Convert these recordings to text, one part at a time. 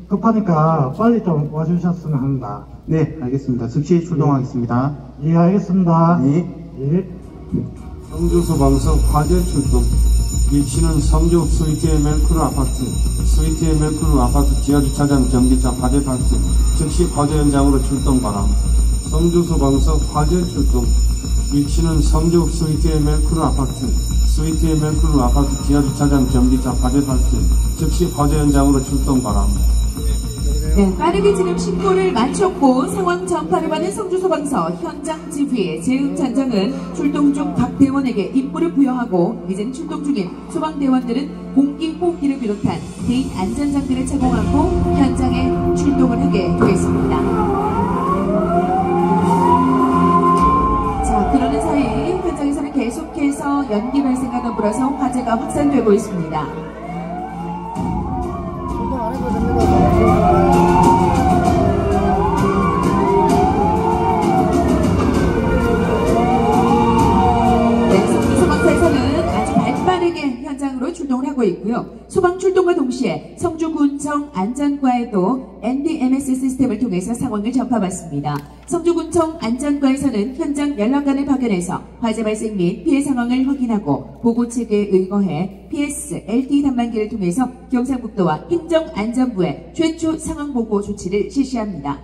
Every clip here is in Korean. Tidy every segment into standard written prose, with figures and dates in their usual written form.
급하니까 빨리 좀 와주셨으면 합니다. 네, 알겠습니다. 즉시 출동하겠습니다. 예, 알겠습니다. 네. 예. 성주 소방서 화재 출동. 위치는 성주 스위트의 멜크루 아파트. 스위트의 멜크루 아파트 지하주차장 전기차 화재 발생. 즉시 화재 현장으로 출동 바람. 성주 소방서 화재 출동. 위치는 성주 스위트의 멜크루 아파트. 스위트의 멜크루 아파트 지하주차장 전기차 화재 발생. 즉시 화재 현장으로 출동 바람. 네, 빠르게 지금 신고를 마쳤고 상황 전파를 받은 성주소방서 현장 지휘 재흥찬장은 출동 중 각 대원에게 임무를 부여하고 이제는 출동 중인 소방대원들은 공기 호흡기를 비롯한 개인 안전장비를 착용하고 현장에 출동을 하게 되겠습니다. 자, 그러는 사이 현장에서는 계속해서 연기 발생과 더불어서 화재가 확산되고 있습니다. 현장으로 출동을 하고 있고요. 소방 출동과 동시에 성주군청 안전과에도 NDMS 시스템을 통해서 상황을 전파받습니다. 성주군청 안전과에서는 현장 연락관을 파견해서 화재 발생 및 피해 상황을 확인하고 보고 체계에 의거해 PS, LTE 단말기를 통해서 경상북도와 행정안전부에 최초 상황 보고 조치를 실시합니다.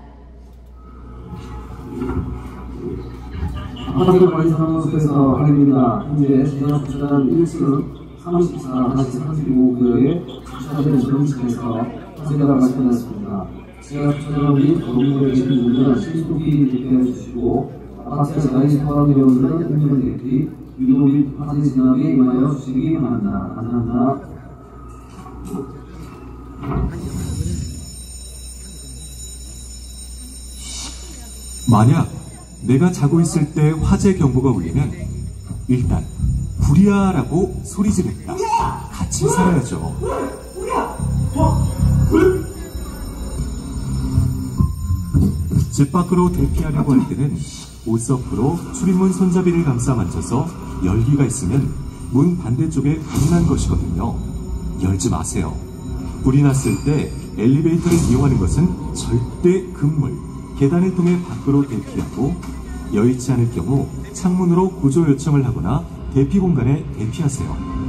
아파트 관리 상황소에서 확인입니다. 현재 대학주단 1층 34-35구역에 주차된 정지차에서 화재가 발생했습니다. 지하주차장 및 건물에 계신 분들은 신속히 대피해 주시고 아파트 관리 상황회원들은 인명 대피, 위로 및 화재 진압에 임하여 주시기 바랍니다. 감사합니다. 만약 내가 자고 있을 때 화재 경보가 울리면 일단 불이야 라고 소리 지르다 같이 살아야죠. 집 밖으로 대피하려고 할 때는 옷서프로 출입문 손잡이를 감싸 만져서 열기가 있으면 문 반대쪽에 불이 난 것이거든요. 열지 마세요. 불이 났을 때 엘리베이터를 이용하는 것은 절대 금물, 계단을 통해 밖으로 대피하고 여의치 않을 경우 창문으로 구조 요청을 하거나 대피 공간에 대피하세요.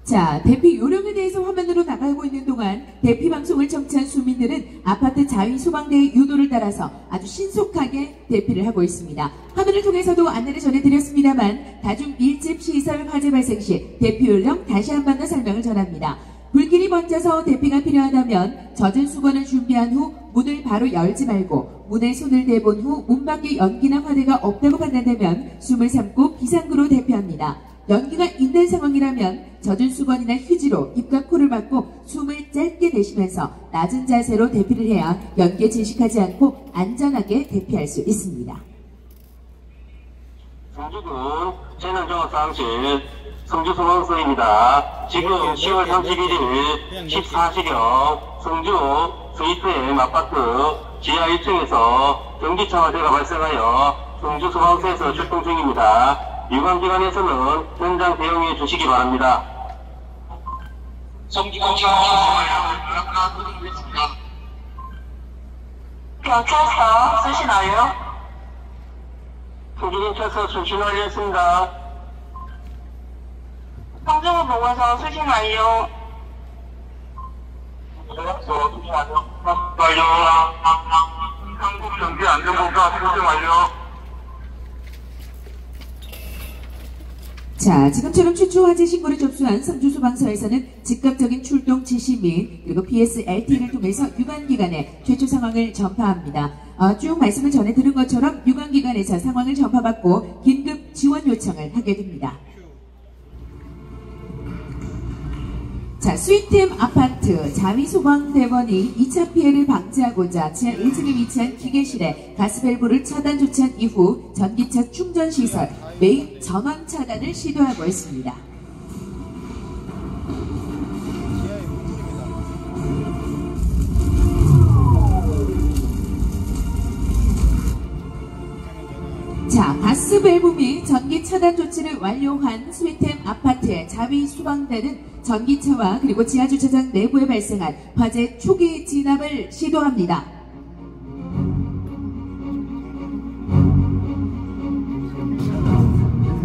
자, 대피 요령에 대해서 화면으로 나가고 있는 동안 대피 방송을 청취한 시민들은 아파트 자위소방대의 유도를 따라서 아주 신속하게 대피를 하고 있습니다. 화면을 통해서도 안내를 전해드렸습니다만 다중 밀집 시설 화재 발생 시 대피 요령 다시 한 번 더 설명을 전합니다. 불길이 번져서 대피가 필요하다면 젖은 수건을 준비한 후 문을 바로 열지 말고 문에 손을 대본 후 문 밖에 연기나 화재가 없다고 판단되면 숨을 참고 비상구로 대피합니다. 연기가 있는 상황이라면 젖은 수건이나 휴지로 입과 코를 막고 숨을 짧게 내쉬면서 낮은 자세로 대피를 해야 연기에 질식하지 않고 안전하게 대피할 수 있습니다. 성주군 재난정화상실 성주소방서입니다. 지금 10월 31일 14시경 성주 스위트엠 아파트 지하 1층에서 전기차 화재가 발생하여 성주소방서에서 출동 중입니다. 유관기관에서는 현장 대응해 주시기 바랍니다. 경찰서 수신 완료. 성주경찰서 수신 완료했습니다. 성주구 보고서 수신 완료. 수신 완료. 한국 경기 안전보가 수신 완료. 자, 지금처럼 최초 화재 신고를 접수한 성주소방서에서는 즉각적인 출동 지시 및 그리고 PS LTE를 통해서 유관기관에 최초 상황을 전파합니다. 쭉 말씀을 전해 들은 것처럼 유관기관에서 상황을 전파받고 긴급 지원 요청을 하게 됩니다. 자, 스위트엠 아파트 자위소방대원이 2차 피해를 방지하고자 지하 1층에 위치한 기계실에 가스밸브를 차단 조치한 이후 전기차 충전시설 메인 전원 차단을 시도하고 있습니다. 자, 가스밸브 및 전기 차단 조치를 완료한 스위트엠 아파트의 자위소방대는 전기차와 그리고 지하주차장 내부에 발생한 화재 초기 진압을 시도합니다.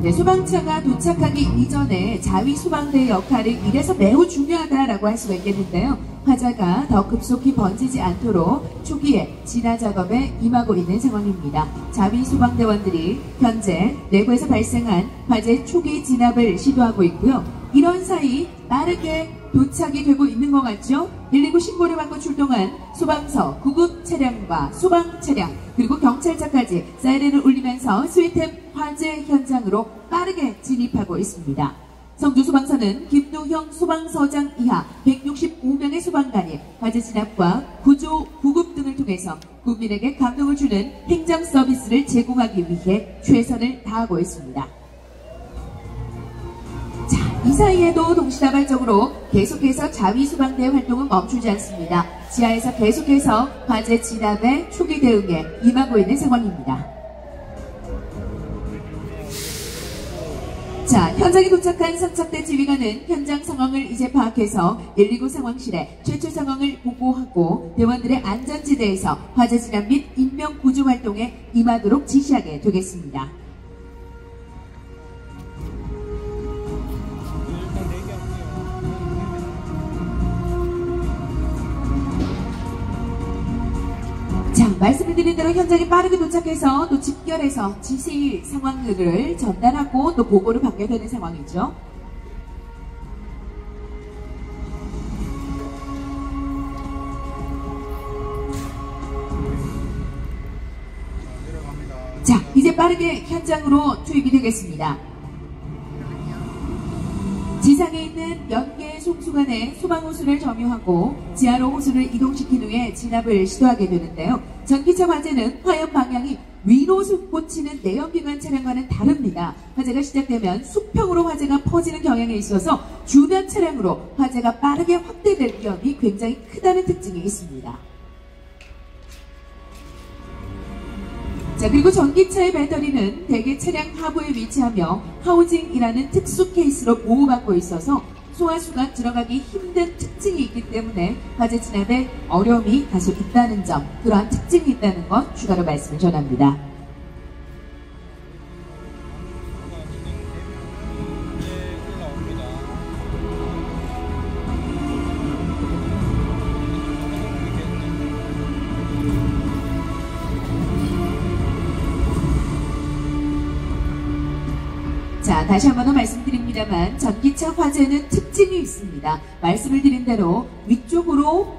네, 소방차가 도착하기 이전에 자위 소방대의 역할이 이래서 매우 중요하다라고 할 수가 있겠는데요. 화재가 더 급속히 번지지 않도록 초기에 진화 작업에 임하고 있는 상황입니다. 자위 소방대원들이 현재 내부에서 발생한 화재 초기 진압을 시도하고 있고요. 이런 사이 빠르게 도착이 되고 있는 것 같죠? 119 신고를 받고 출동한 소방서, 구급 차량과 소방 차량, 그리고 경찰차까지 사이렌을 울리면서 스위템 화재 현장으로 빠르게 진입하고 있습니다. 성주소방서는 김노형 소방서장 이하 165명의 소방관이 화재 진압과 구조, 구급 등을 통해서 국민에게 감동을 주는 행정 서비스를 제공하기 위해 최선을 다하고 있습니다. 자, 이 사이에도 동시다발적으로 계속해서 자위소방대 활동은 멈추지 않습니다. 지하에서 계속해서 화재 진압의 초기 대응에 임하고 있는 상황입니다. 자, 현장에 도착한 선착대 지휘관은 현장 상황을 이제 파악해서 119 상황실에 최초 상황을 보고하고 대원들의 안전지대에서 화재 진압 및 인명 구조 활동에 임하도록 지시하게 되겠습니다. 자, 말씀을 드린 대로 현장에 빠르게 도착해서 또 집결해서 지시 상황들을 전달하고 또 보고를 받게 되는 상황이죠. 자, 이제 빠르게 현장으로 투입이 되겠습니다. 지상에 있는 연계 송수관에 소방호수를 점유하고 지하로 호수를 이동시킨 후에 진압을 시도하게 되는데요. 전기차 화재는 화염 방향이 위로 솟구치는 내연기관 차량과는 다릅니다. 화재가 시작되면 수평으로 화재가 퍼지는 경향이 있어서 주변 차량으로 화재가 빠르게 확대될 위험이 굉장히 크다는 특징이 있습니다. 자, 그리고 전기차의 배터리는 대개 차량 하부에 위치하며 하우징이라는 특수 케이스로 보호받고 있어서 소화수가 들어가기 힘든 특징이 있기 때문에 화재 진압에 어려움이 다소 있다는 점, 그러한 특징이 있다는 것 추가로 말씀을 전합니다. 자, 다시 한 번 더 말씀드립니다만 전기차 화재는 특징이 있습니다. 말씀을 드린 대로 위쪽으로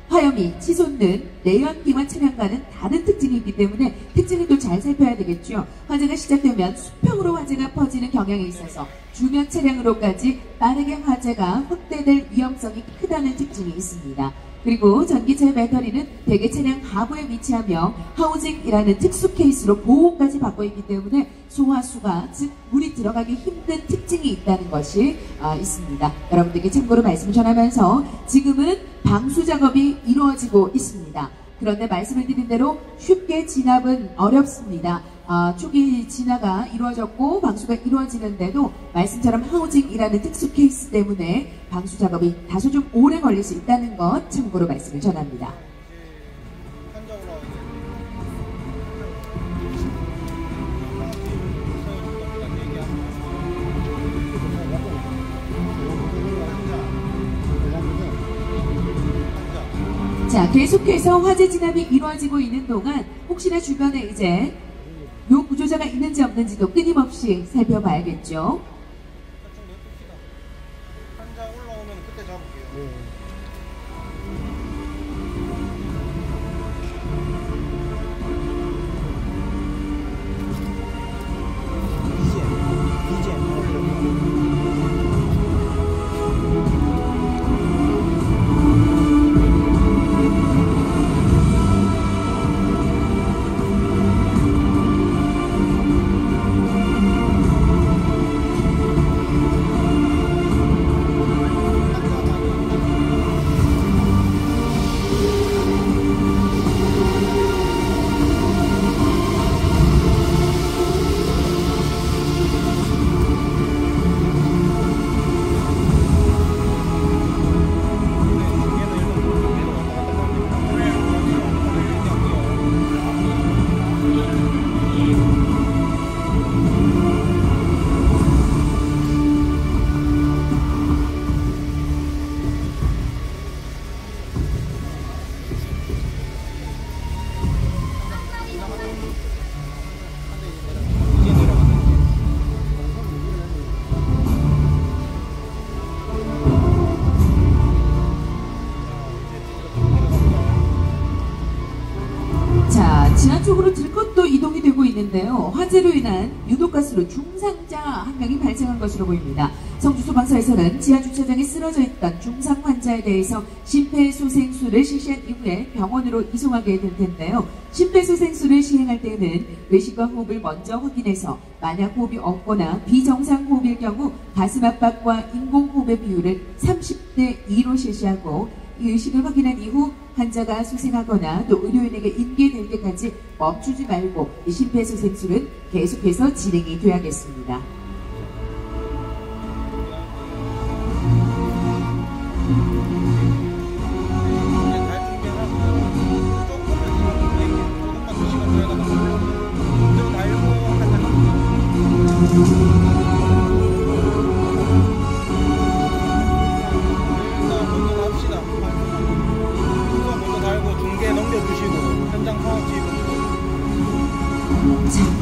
화염이 치솟는 내연기관 차량과는 다른 특징이 있기 때문에 특징을 또 잘 살펴야 되겠죠. 화재가 시작되면 수평으로 화재가 퍼지는 경향이 있어서 주변 차량으로까지 빠르게 화재가 확대될 위험성이 크다는 특징이 있습니다. 그리고 전기차의 배터리는 대개 차량 하부에 위치하며 하우징이라는 특수 케이스로 보호까지 받고 있기 때문에 소화수가, 즉 물이 들어가기 힘든 특징이 있다는 것이 있습니다. 여러분들께 참고로 말씀을 전하면서 지금은 방수 작업이 이루어지고 있습니다. 그런데 말씀을 드린 대로 쉽게 진압은 어렵습니다. 초기 진화가 이루어졌고 방수가 이루어지는데도 말씀처럼 하우징이라는 특수 케이스 때문에 방수 작업이 다소 좀 오래 걸릴 수 있다는 것 참고로 말씀을 전합니다. 자, 계속해서 화재 진압이 이루어지고 있는 동안 혹시나 주변에 이제 요 구조자가 있는지 없는지도 끊임없이 살펴봐야겠죠. 환자 올라오면 그때 잡을게요. 안쪽으로 들것도 이동이 되고 있는데요. 화재로 인한 유독가스로 중상자 한 명이 발생한 것으로 보입니다. 성주소방서에서는 지하주차장에 쓰러져 있던 중상 환자에 대해서 심폐소생술을 실시한 이후에 병원으로 이송하게 될 텐데요. 심폐소생술을 시행할 때에는 의식과 호흡을 먼저 확인해서 만약 호흡이 없거나 비정상 호흡일 경우 가슴 압박과 인공호흡의 비율을 30대 2로 실시하고 이 의식을 확인한 이후 환자가 수생하거나 또 의료인에게 인계될 때까지 멈추지 말고 이 심폐소생술은 계속해서 진행이 돼야겠습니다.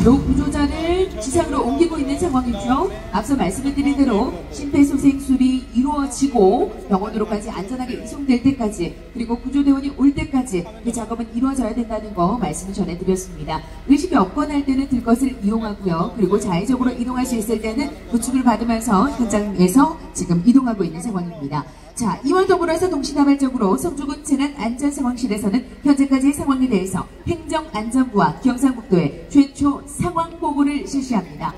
요 구조자를 지상으로 옮기고 있는 상황이죠. 앞서 말씀을 드린 대로 심폐소생술이 이루어지고 병원으로까지 안전하게 이송될 때까지 그리고 구조대원이 올 때까지 그 작업은 이루어져야 된다는 거 말씀을 전해드렸습니다. 의식이 없거나 할 때는 들것을 이용하고요. 그리고 자의적으로 이동할 수 있을 때는 구축을 받으면서 현장에서 지금 이동하고 있는 상황입니다. 자, 이와 더불어서 동시다발적으로 성주군 재난안전상황실에서는 현재까지의 상황에 대해서 행정안전부와 경상북도에 최초 상황보고를 실시합니다.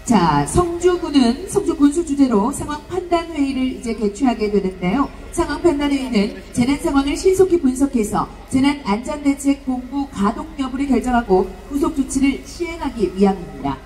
자, 성주군은 성주군수 주재로 상황판단회의를 이제 개최하게 되는데요. 상황판단회의는 재난상황을 신속히 분석해서 재난안전대책본부 가동 여부를 결정하고 후속조치를 시행하기 위함입니다.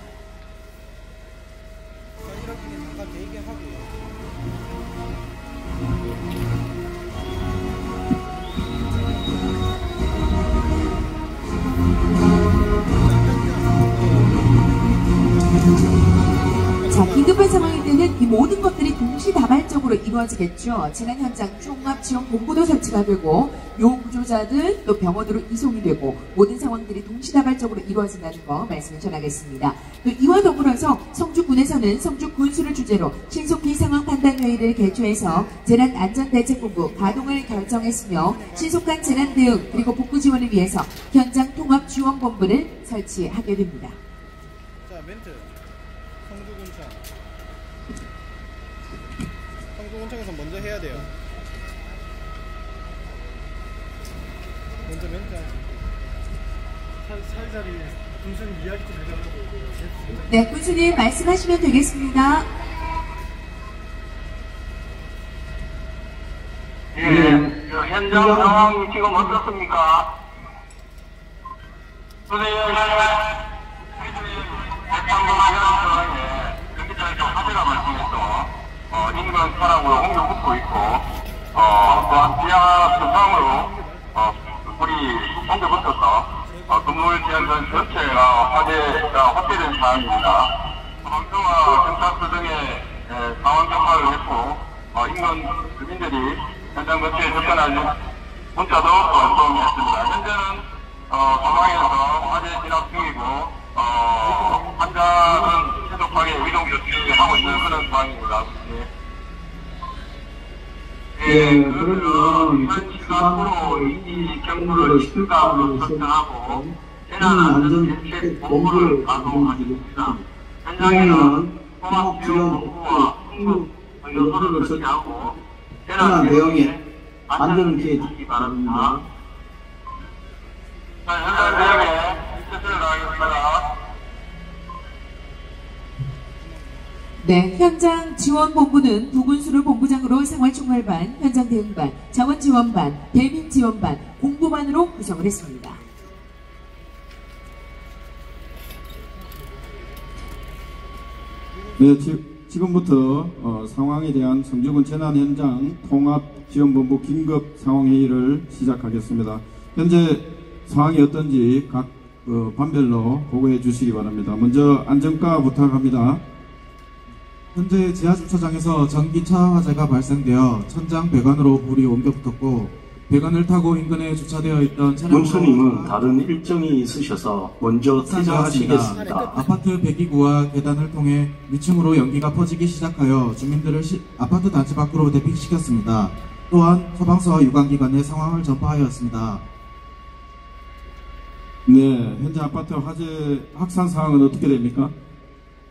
자, 긴급한 상황일 때는 이 모든 것들이 동시다발적으로 이루어지겠죠. 재난 현장 총합지원본부도 설치가 되고 요 구조자들 또 병원으로 이송이 되고 모든 상황들이 동시다발적으로 이루어진다는 거 말씀을 전하겠습니다. 또 이와 더불어서 성주군에서는 성주군수를 주재로 신속히 상황판단회의를 개최해서 재난안전대책본부 가동을 결정했으며 신속한 재난대응 그리고 복구 지원을 위해서 현장 통합지원본부를 설치하게 됩니다. 자, 멘트. 성주군청에서 먼저 해야 돼요. 먼저 멘트. 살자리 군수님 이야기 좀 해달라고. 네, 군수님 말씀하시면 되겠습니다. 예, 현장 상황이 지금 어떻습니까? 전기차에서 화재가 발생해서 인근 산악으로 옮겨붙고 있고 또한 지하 수상으로 불이 옮겨붙어서 건물 지하전 전체가 화재가 확대된 상황입니다. 소방서와 경찰서 등의 상황 경과를 했고 인근 주민들이 현장 근처에 접근하는 문자도 전송했습니다. 현재는 상황에서 화재 진압 중이고 환자는 신속하게 이동 조치하고 있는 그런 상황입니다. 예, 그러면 현시각으로 이 경보를 시각으로 설정하고 재난안전대책본부를 가동하겠습니다. 현장에는 통합지원본부와 응급요소를 설치하고 재난 대응에 안전을 기해 주시기 바랍니다. 자, 현장 대응에 들어가겠습니다. 네, 현장 지원본부는 부군수를 본부장으로 생활총괄반, 현장대응반, 자원지원반, 대민지원반, 공부반으로 구성을 했습니다. 네, 지금부터 상황에 대한 성주군 재난현장 통합지원본부 긴급상황회의를 시작하겠습니다. 현재 상황이 어떤지 각 반별로 보고해 주시기 바랍니다. 먼저 안전과 부탁합니다. 현재 지하주차장에서 전기차 화재가 발생되어 천장 배관으로 불이 옮겨붙었고 배관을 타고 인근에 주차되어 있던 차량 문수님은 다른 일정이 있으셔서 먼저 퇴장하시겠습니다. 아파트 배기구와 계단을 통해 위층으로 연기가 퍼지기 시작하여 주민들을 아파트 단지 밖으로 대피시켰습니다. 또한 소방서와 유관기관에 상황을 전파하였습니다. 네, 현재 아파트 화재 확산 상황은 어떻게 됩니까?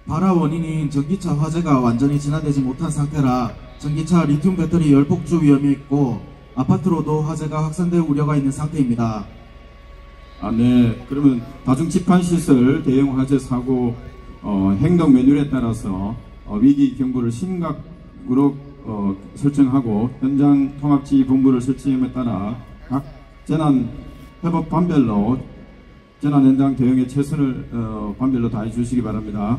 발화 원인인 전기차 화재가 완전히 진화되지 못한 상태라 전기차 리튬 배터리 열폭주 위험이 있고 아파트로도 화재가 확산될 우려가 있는 상태입니다. 네. 그러면 다중치판시설 대형 화재 사고 행동 매뉴얼에 따라서 위기 경보를 심각으로 설정하고 현장 통합지휘 본부를 설치함에 따라 각 재난 회복 반별로 재난 현장 대응에 최선을 반별로 다해 주시기 바랍니다.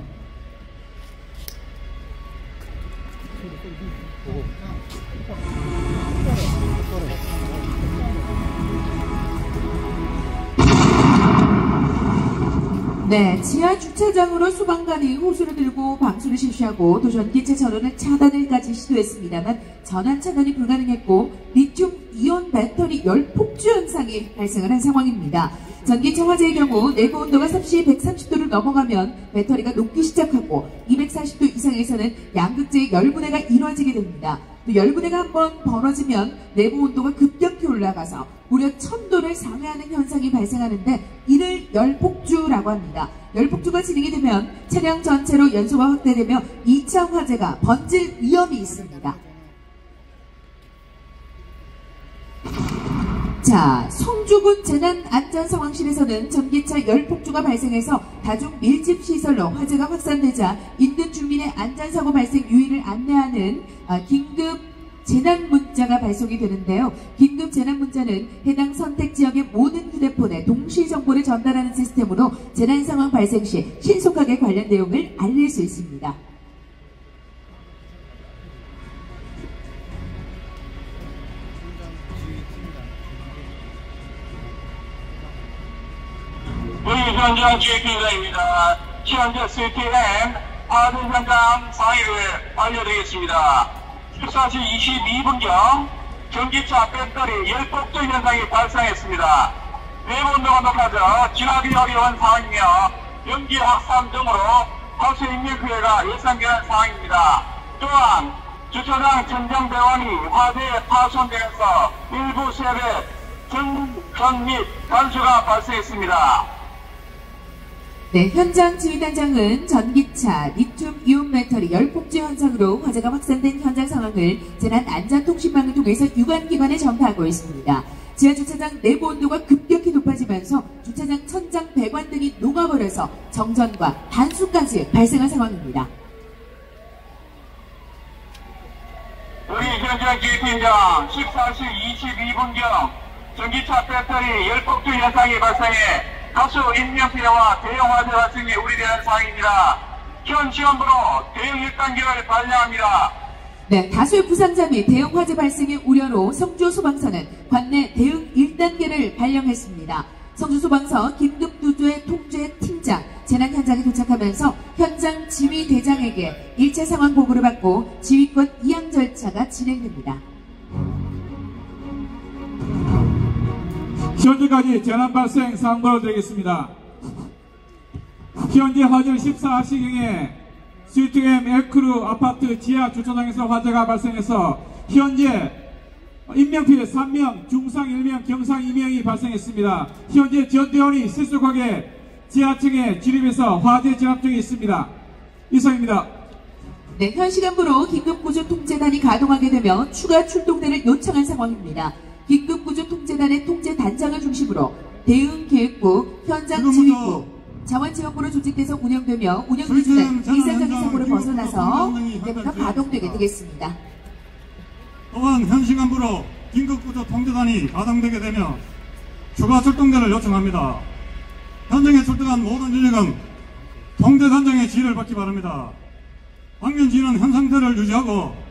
네, 지하 주차장으로 소방관이 호수를 들고 방수를 실시하고 또 전기차 전원을 차단을까지 시도했습니다만 전원 차단이 불가능했고 리튬 이온 배터리 열 폭주 현상이 발생을 한 상황입니다. 전기차 화재의 경우 내부 온도가 섭씨 130도를 넘어가면 배터리가 녹기 시작하고 240도 이상에서는 양극재의 열분해가 이루어지게 됩니다. 또 열분해가 한번 벌어지면 내부 온도가 급격히 올라가서 무려 1000도를 상회하는 현상이 발생하는데 이를 열폭주라고 합니다. 열폭주가 진행이 되면 차량 전체로 연소가 확대되며 2차 화재가 번질 위험이 있습니다. 자, 성주군 재난안전상황실에서는 전기차 열폭주가 발생해서 다중 밀집시설로 화재가 확산되자 인근 주민의 안전사고 발생 유의를 안내하는 긴급 재난문자가 발송이 되는데요. 긴급 재난문자는 해당 선택 지역의 모든 휴대폰에 동시 정보를 전달하는 시스템으로 재난상황 발생 시 신속하게 관련 내용을 알릴 수 있습니다. 우리 현장 GP입니다. 현재 CTM 화재 현장 상황을 알려드리겠습니다. 14시 22분경 전기차 배터리 열폭주 현상이 발생했습니다. 내부 온도가 높아져 진화기 어려운 상황이며 연기 확산 등으로 다수 인명 피해가 예상되는 상황입니다. 또한 주차장 천장배관이 화재에 파손되면서 일부 세대 전선 및 단수가 발생했습니다. 네, 현장 지휘단장은 전기차 리튬 이온 배터리 열폭주 현상으로 화재가 확산된 현장 상황을 재난안전통신망을 통해서 유관기관에 전파하고 있습니다. 지하주차장 내부 온도가 급격히 높아지면서 주차장 천장 배관 등이 녹아버려서 정전과 단수까지 발생한 상황입니다. 우리 현장 지휘팀장 14시 22분경 전기차 배터리 열폭주 현상이 발생해 다수 인명피해와 대형 화재 발생에 우려되는 상황입니다. 현 시간부로 대응 1단계를 발령합니다. 네, 다수의 부상자 및 대형 화재 발생의 우려로 성주소방서는 관내 대응 1단계를 발령했습니다. 성주소방서 긴급구조의 통제팀장 재난 현장에 도착하면서 현장 지휘대장에게 1차 상황 보고를 받고 지휘권 이양 절차가 진행됩니다. 현재까지 재난 발생 상보를 드리겠습니다. 현재 화재 14시경에 CTM 엘크루 아파트 지하 주차장에서 화재가 발생해서 현재 인명피해 3명, 중상 1명, 경상 2명이 발생했습니다. 현재 전대원이 신속하게 지하층에 진입해서 화재 진압 중에 있습니다. 이상입니다. 네, 현 시간부로 긴급구조통제단이 가동하게 되며 추가 출동대를 요청한 상황입니다. 긴급구조통제단의 통제단장을 중심으로 대응계획부, 현장지휘부, 자원지원부로 조직돼서 운영되며 운영기준은 일상적인 사고를 벗어나서 이제부터 가동되게 되겠습니다. 또한 현 시간부로 긴급구조통제단이 가동되게 되며 추가 출동대를 요청합니다. 현장에 출동한 모든 인력은 통제단장의 지휘를 받기 바랍니다. 방면지휘는 현 상태를 유지하고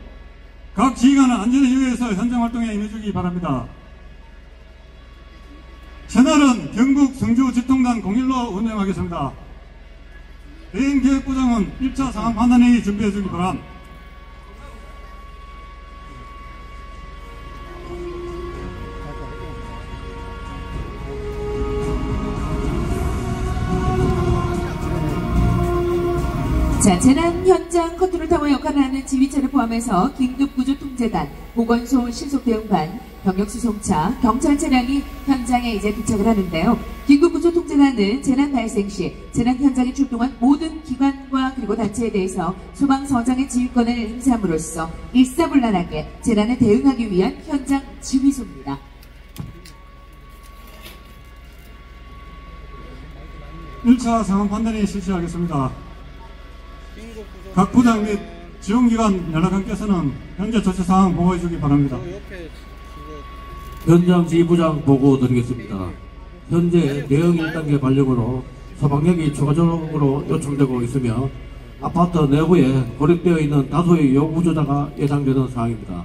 각 지휘관은 안전에 유의해서 현장 활동에 임해주기 바랍니다. 채널은 경북 성주 집통단 01로 운영하겠습니다. 대응계획부장은 1차 상황 판단회의 준비해주기 바랍니다. 자, 재난 현장 컨트롤타워 역할을 하는 지휘차를 포함해서 긴급구조통제단, 보건소 신속대응반, 병력수송차, 경찰 차량이 현장에 이제 도착을 하는데요. 긴급구조통제단은 재난 발생 시 재난 현장에 출동한 모든 기관과 그리고 단체에 대해서 소방서장의 지휘권을 행사함으로써 일사불란하게 재난에 대응하기 위한 현장 지휘소입니다. 1차 상황 판단이 실시하겠습니다. 각 부장 및 지원기관 연락관께서는 현재 조치 상황 보고해 주기 바랍니다. 현장 지휘부장 보고 드리겠습니다. 현재 대응 1단계 발령으로 소방력이 추가적으로 요청되고 있으며 아파트 내부에 고립되어 있는 다수의 요구조자가 예상되는 상황입니다.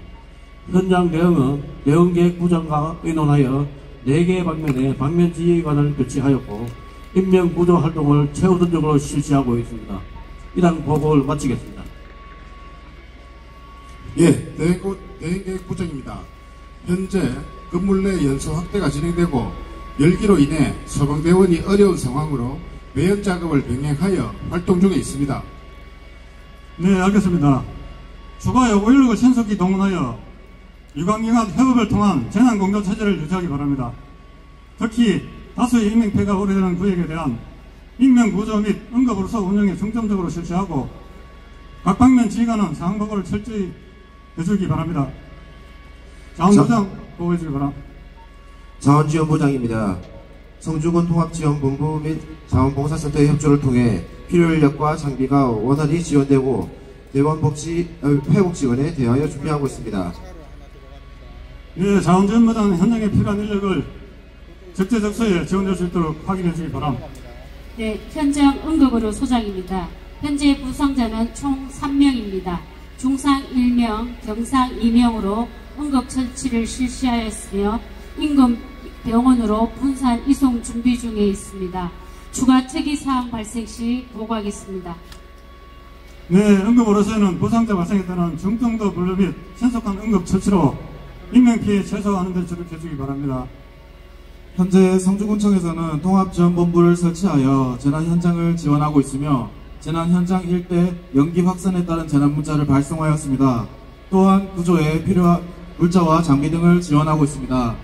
현장 대응은 대응계획부장과 의논하여 4개 방면에 방면지휘관을 배치하였고 인명구조 활동을 최우선적으로 실시하고 있습니다. 이상 보고를 마치겠습니다. 예, 대응계획부장입니다. 현재 건물 내 연소 확대가 진행되고 열기로 인해 소방대원이 어려운 상황으로 매연 작업을 병행하여 활동 중에 있습니다. 네, 알겠습니다. 추가 요구 인력을 신속히 동원하여 유관기관 협업을 통한 재난공조체제를 유지하기 바랍니다. 특히 다수의 인명피해가 우려되는 구역에 대한 인명구조 및 응급으로서 운영에 중점적으로 실시하고 각 방면 지휘관은 상황 보고를 철저히 해주기 바랍니다. 자원부장 보고해주기 바랍니다. 자원지원부장입니다. 성주군 통합지원본부 및 자원봉사센터의 협조를 통해 필요인력과 장비가 원활히 지원되고 회복지원에 대하여 준비하고 있습니다. 네, 자원지원부장은 현장에 필요한 인력을 적재적소에 지원될 수 있도록 확인해 주기 바랍니다. 네, 현장 응급의료 소장입니다. 현재 부상자는 총 3명입니다. 중상 1명, 경상 2명으로 응급처치를 실시하였으며 인근 병원으로 분산 이송 준비 중에 있습니다. 추가 특이사항 발생 시 보고하겠습니다. 네, 응급의료소에는 부상자 발생에 따른 중증도 분류 및 신속한 응급처치로 인명피해 최소화하는 데 주력해 주기 바랍니다. 현재 성주군청에서는 통합지원본부를 설치하여 재난 현장을 지원하고 있으며 재난 현장 일대 연기 확산에 따른 재난 문자를 발송하였습니다. 또한 구조에 필요한 물자와 장비 등을 지원하고 있습니다.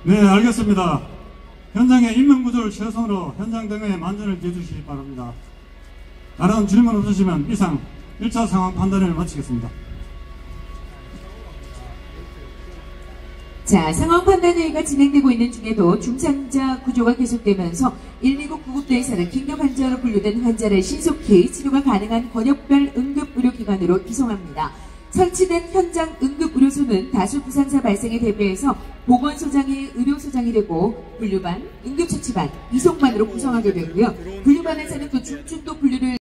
네, 알겠습니다. 현장의 인명구조를 최선으로 현장 등의 만전을 기해 주시기 바랍니다. 다른 질문 없으시면 이상 1차 상황 판단을 마치겠습니다. 자, 상황 판단 회의가 진행되고 있는 중에도 중상자 구조가 계속되면서 119 구급대에서는 긴급 환자로 분류된 환자를 신속히 치료가 가능한 권역별 응급의료기관으로 이송합니다. 설치된 현장 응급의료소는 다수 부상자 발생에 대비해서 보건소장이 의료소장이 되고 분류반, 응급처치반, 이송반으로 구성하게 되고요. 분류반에서는 또 중증도 분류를